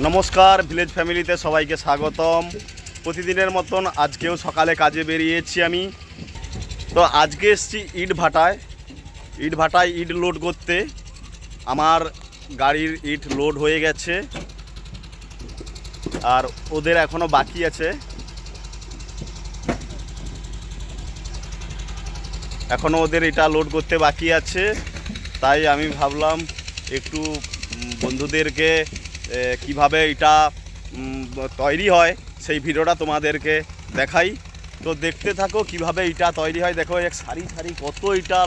নমস্কার, ভিলেজ ফ্যামিলিতে সবাইকে স্বাগতম। প্রতিদিনের মতন আজকেও সকালে কাজে বেরিয়েছি আমি। তো আজকে এসেছি ইট ভাটায় ইট লোড করতে। আমার গাড়ির ইট লোড হয়ে গেছে, আর ওদের এখনও বাকি আছে। এখনও ওদের এটা লোড করতে বাকি আছে, তাই আমি ভাবলাম একটু বন্ধুদেরকে কিভাবে এটা তৈরি হয় সেই ভিডিওটা তোমাদেরকে দেখাই। তো দেখতে থাকো কিভাবে এটা তৈরি হয়। দেখো এক সারি সারি কত ইটা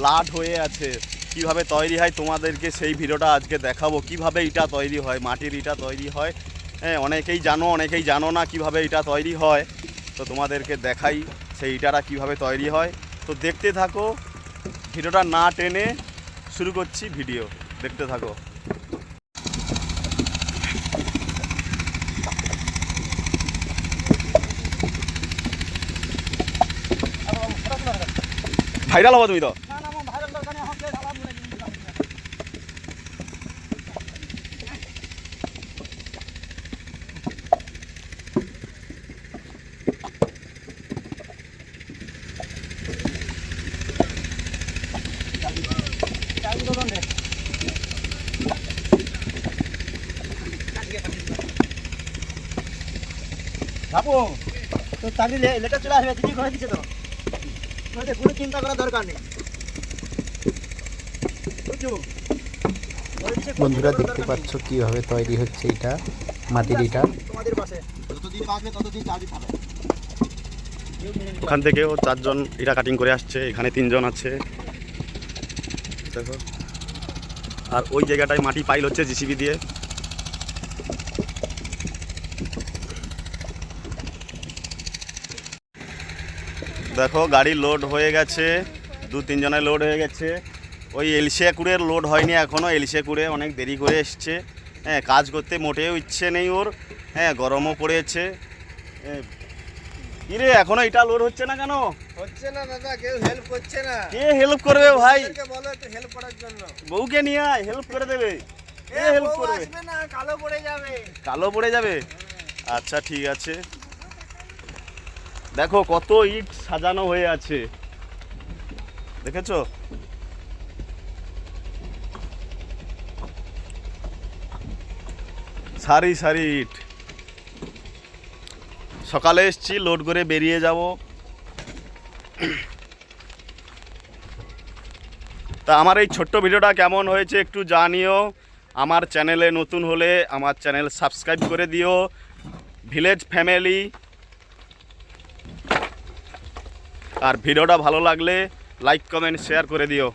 লাট হয়ে আছে, কিভাবে তৈরি হয় তোমাদেরকে সেই ভিডিওটা আজকে দেখাবো। কিভাবে ইটা তৈরি হয়, মাটির ইটা তৈরি হয়। অনেকেই জানো, অনেকেই জানো না কিভাবে ইটা তৈরি হয়। তো তোমাদেরকে দেখাই সেই ইটাটা কিভাবে তৈরি হয়। তো দেখতে থাকো, ভিডিওটা না টেনে শুরু করছি ভিডিও, দেখতে থাকো। ভাইরাল হবো তুমি তো। বাবু তো চাকরি লেটার চলে আসবে, ঠিক করে দিচ্ছে তো, কোনো চিন্তা করার দরকার নেই। বন্ধুরা দেখতে পাচ্ছ কিভাবে তৈরি হচ্ছে এটা, মাটির ইটা। তোমাদের পাশে যতদিন বাঁচবে ততদিন চাকরি পাবে। ওখান থেকেও 4 জন ইটা কাটিং করে আসছে, এখানে 3 জন আছে দেখো। আর ওই জায়গাটায় মাটি পাইল হচ্ছে জিসিবি দিয়ে। দেখো গাড়ি লোড হয়ে গেছে, 2-3 জনের লোড হয়ে গেছে। ওই এলশেকুড়ের লোড হয়নি এখনও, এলশেকুড়ে অনেক দেরি করে এসছে। কাজ করতে মোটেও ইচ্ছে নেই ওর, গরমও পড়েছে। কিরে এখনো এটা লোড হচ্ছে না কেন? হচ্ছে না দাদা, কেউ হেল্প করছে না। কে হেল্প করবে ভাই? বলো একটু হেল্প করার জন্য। বউকে নিয়ে আয়, হেল্প করে দেবে। কে হেল্প করবে? আসবে না, কালো পড়ে যাবে। কালো পড়ে যাবে? আচ্ছা ঠিক আছে। দেখো কত ইট সাজানো হয়ে আছে, দেখেছো? সারি সারি ইট। সকালে এসছি, লোড করে বেরিয়ে যাব। তা আমার এই ছোট্ট ভিডিওটা কেমন হয়েছে একটু জানিও। আমার চ্যানেলে নতুন হলে আমার চ্যানেল সাবস্ক্রাইব করে দিও, ভিলেজ ফ্যামিলি। আর ভিডিওটা ভালো লাগলে লাইক কমেন্ট শেয়ার করে দিও।